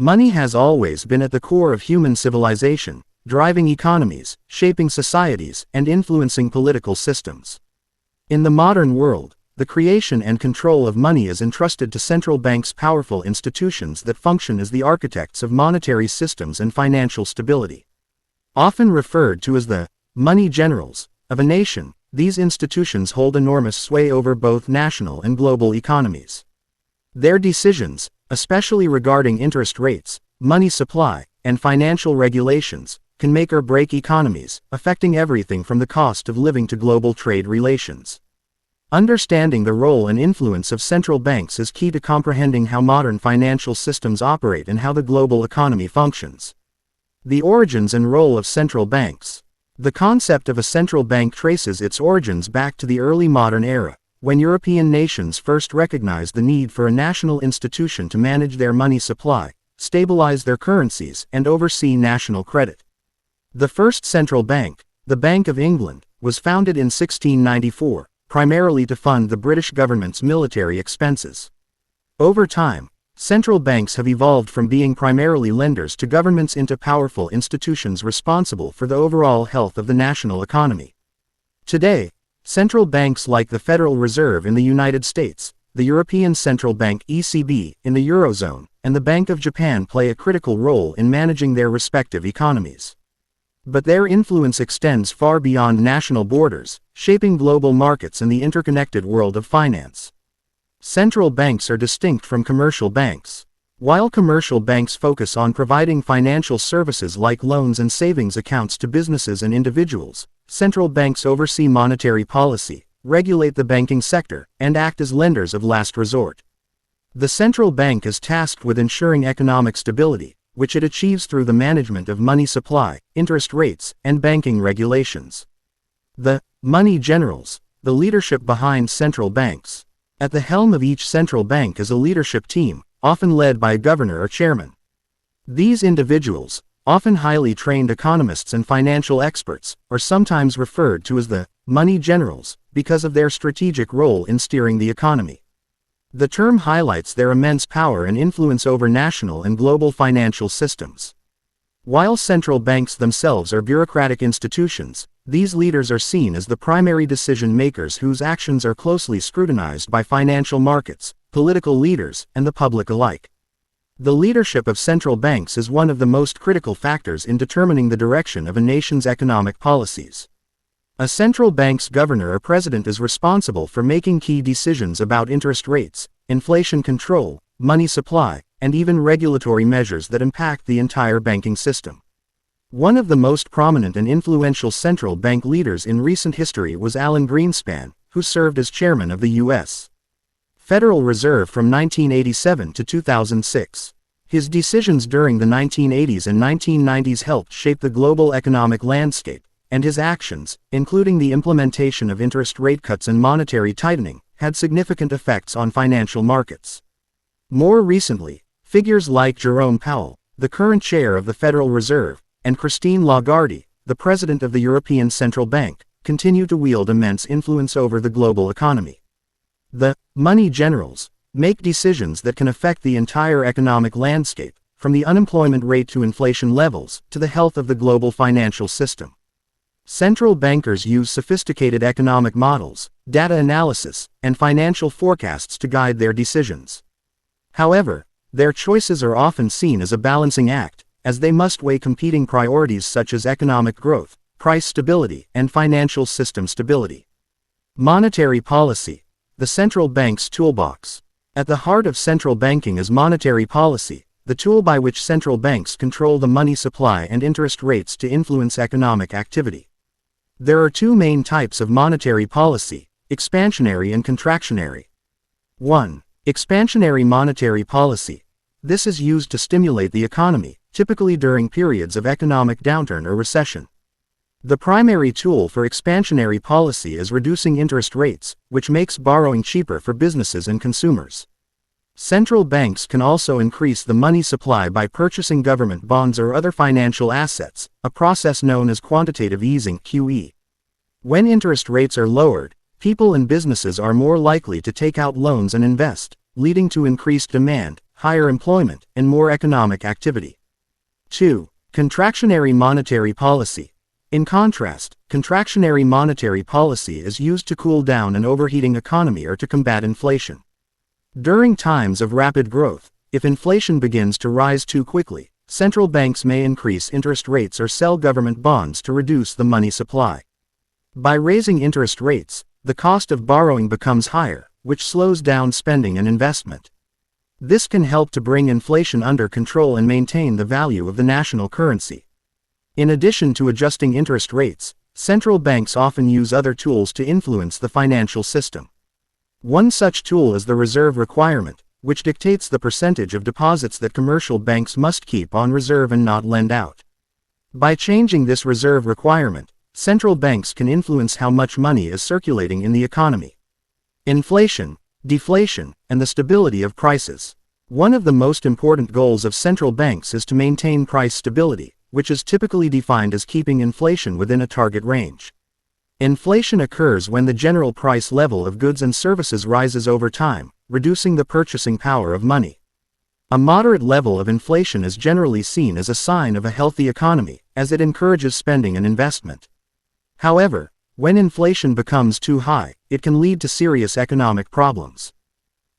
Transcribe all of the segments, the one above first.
Money has always been at the core of human civilization, driving economies, shaping societies, and influencing political systems. In the modern world, the creation and control of money is entrusted to central banks, powerful institutions that function as the architects of monetary systems and financial stability. Often referred to as the money generals of a nation, these institutions hold enormous sway over both national and global economies. Their decisions, especially regarding interest rates, money supply, and financial regulations, can make or break economies, affecting everything from the cost of living to global trade relations. Understanding the role and influence of central banks is key to comprehending how modern financial systems operate and how the global economy functions. The origins and role of central banks. The concept of a central bank traces its origins back to the early modern era, when European nations first recognized the need for a national institution to manage their money supply, stabilize their currencies, and oversee national credit. The first central bank, the Bank of England, was founded in 1694, primarily to fund the British government's military expenses. Over time, central banks have evolved from being primarily lenders to governments into powerful institutions responsible for the overall health of the national economy. Today, central banks like the Federal Reserve in the United States, the European Central Bank (ECB) in the Eurozone, and the Bank of Japan play a critical role in managing their respective economies. But their influence extends far beyond national borders, shaping global markets and the interconnected world of finance. Central banks are distinct from commercial banks. While commercial banks focus on providing financial services like loans and savings accounts to businesses and individuals, central banks oversee monetary policy, regulate the banking sector, and act as lenders of last resort. The central bank is tasked with ensuring economic stability, which it achieves through the management of money supply, interest rates, and banking regulations. The money generals, the leadership behind central banks. At the helm of each central bank is a leadership team, often led by a governor or chairman. These individuals, often highly trained economists and financial experts, are sometimes referred to as the money generals because of their strategic role in steering the economy. The term highlights their immense power and influence over national and global financial systems. While central banks themselves are bureaucratic institutions, these leaders are seen as the primary decision makers whose actions are closely scrutinized by financial markets, political leaders, and the public alike. The leadership of central banks is one of the most critical factors in determining the direction of a nation's economic policies. A central bank's governor or president is responsible for making key decisions about interest rates, inflation control, money supply, and even regulatory measures that impact the entire banking system. One of the most prominent and influential central bank leaders in recent history was Alan Greenspan, who served as chairman of the U.S. Federal Reserve from 1987 to 2006. His decisions during the 1980s and 1990s helped shape the global economic landscape, and his actions, including the implementation of interest rate cuts and monetary tightening, had significant effects on financial markets. More recently, figures like Jerome Powell, the current chair of the Federal Reserve, and Christine Lagarde, the president of the European Central Bank, continue to wield immense influence over the global economy. The money generals make decisions that can affect the entire economic landscape, from the unemployment rate to inflation levels, to the health of the global financial system. Central bankers use sophisticated economic models, data analysis, and financial forecasts to guide their decisions. However, their choices are often seen as a balancing act, as they must weigh competing priorities such as economic growth, price stability, and financial system stability. Monetary policy. The central bank's toolbox. At the heart of central banking is monetary policy, the tool by which central banks control the money supply and interest rates to influence economic activity. There are two main types of monetary policy, expansionary and contractionary. 1. Expansionary monetary policy. This is used to stimulate the economy, typically during periods of economic downturn or recession. The primary tool for expansionary policy is reducing interest rates, which makes borrowing cheaper for businesses and consumers. Central banks can also increase the money supply by purchasing government bonds or other financial assets, a process known as quantitative easing (QE). When interest rates are lowered, people and businesses are more likely to take out loans and invest, leading to increased demand, higher employment, and more economic activity. 2. Contractionary monetary policy. In contrast, contractionary monetary policy is used to cool down an overheating economy or to combat inflation. During times of rapid growth, if inflation begins to rise too quickly, central banks may increase interest rates or sell government bonds to reduce the money supply. By raising interest rates, the cost of borrowing becomes higher, which slows down spending and investment. This can help to bring inflation under control and maintain the value of the national currency. In addition to adjusting interest rates, central banks often use other tools to influence the financial system. One such tool is the reserve requirement, which dictates the percentage of deposits that commercial banks must keep on reserve and not lend out. By changing this reserve requirement, central banks can influence how much money is circulating in the economy. Inflation, deflation, and the stability of prices. One of the most important goals of central banks is to maintain price stability, which is typically defined as keeping inflation within a target range. Inflation occurs when the general price level of goods and services rises over time, reducing the purchasing power of money. A moderate level of inflation is generally seen as a sign of a healthy economy, as it encourages spending and investment. However, when inflation becomes too high, it can lead to serious economic problems.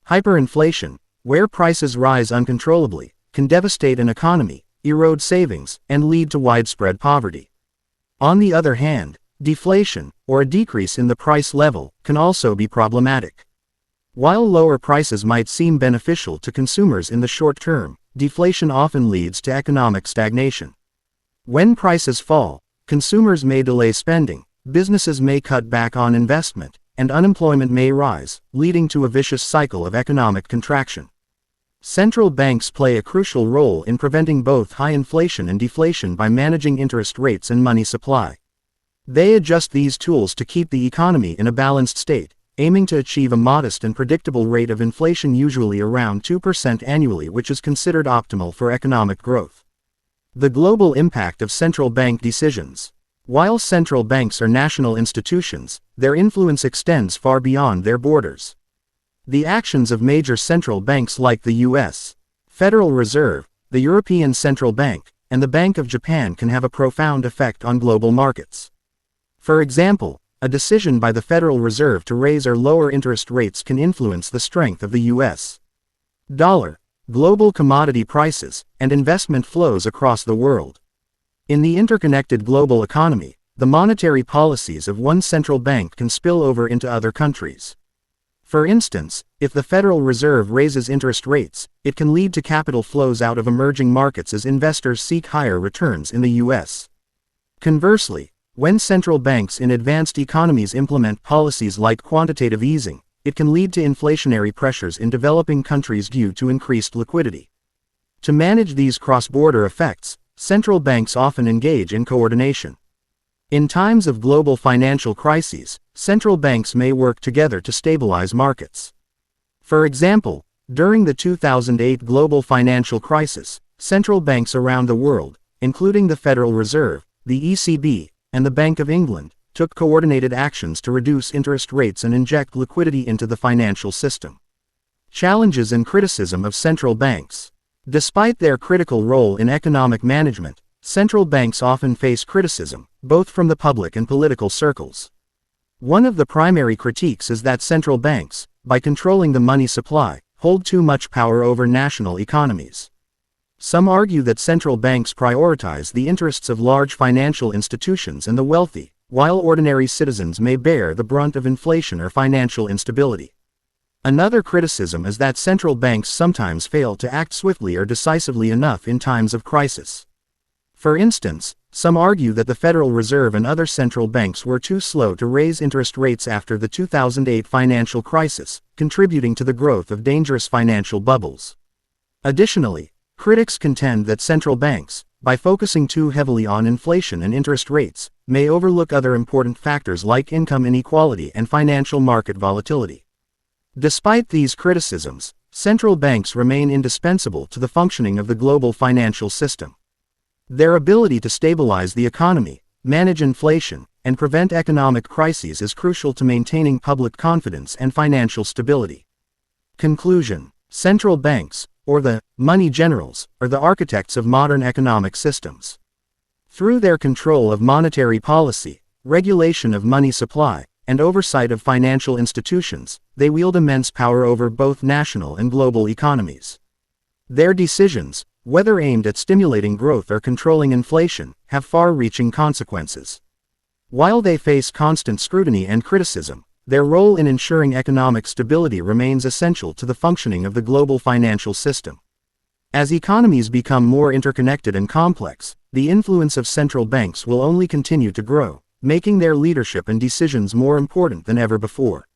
Hyperinflation, where prices rise uncontrollably, can devastate an economy, erode savings, and lead to widespread poverty. On the other hand, deflation, or a decrease in the price level, can also be problematic. While lower prices might seem beneficial to consumers in the short term, deflation often leads to economic stagnation. When prices fall, consumers may delay spending, businesses may cut back on investment, and unemployment may rise, leading to a vicious cycle of economic contraction. Central banks play a crucial role in preventing both high inflation and deflation by managing interest rates and money supply. They adjust these tools to keep the economy in a balanced state, aiming to achieve a modest and predictable rate of inflation, usually around 2% annually, which is considered optimal for economic growth. The global impact of central bank decisions. While central banks are national institutions, their influence extends far beyond their borders. The actions of major central banks like the U.S. Federal Reserve, the European Central Bank, and the Bank of Japan can have a profound effect on global markets. For example, a decision by the Federal Reserve to raise or lower interest rates can influence the strength of the U.S. dollar, global commodity prices, and investment flows across the world. In the interconnected global economy, the monetary policies of one central bank can spill over into other countries. For instance, if the Federal Reserve raises interest rates, it can lead to capital flows out of emerging markets as investors seek higher returns in the U.S. Conversely, when central banks in advanced economies implement policies like quantitative easing, it can lead to inflationary pressures in developing countries due to increased liquidity. To manage these cross-border effects, central banks often engage in coordination. In times of global financial crises, central banks may work together to stabilize markets. For example, during the 2008 global financial crisis, central banks around the world, including the Federal Reserve, the ECB, and the Bank of England, took coordinated actions to reduce interest rates and inject liquidity into the financial system. Challenges and criticism of central banks. Despite their critical role in economic management, central banks often face criticism, both from the public and political circles. One of the primary critiques is that central banks, by controlling the money supply, hold too much power over national economies. Some argue that central banks prioritize the interests of large financial institutions and the wealthy, while ordinary citizens may bear the brunt of inflation or financial instability. Another criticism is that central banks sometimes fail to act swiftly or decisively enough in times of crisis. For instance, some argue that the Federal Reserve and other central banks were too slow to raise interest rates after the 2008 financial crisis, contributing to the growth of dangerous financial bubbles. Additionally, critics contend that central banks, by focusing too heavily on inflation and interest rates, may overlook other important factors like income inequality and financial market volatility. Despite these criticisms, central banks remain indispensable to the functioning of the global financial system. Their ability to stabilize the economy, manage inflation, and prevent economic crises is crucial to maintaining public confidence and financial stability. Conclusion: central banks, or the money generals, are the architects of modern economic systems. Through their control of monetary policy, regulation of money supply, and oversight of financial institutions, they wield immense power over both national and global economies. Their decisions, whether aimed at stimulating growth or controlling inflation, have far-reaching consequences. While they face constant scrutiny and criticism, their role in ensuring economic stability remains essential to the functioning of the global financial system. As economies become more interconnected and complex, the influence of central banks will only continue to grow, making their leadership and decisions more important than ever before.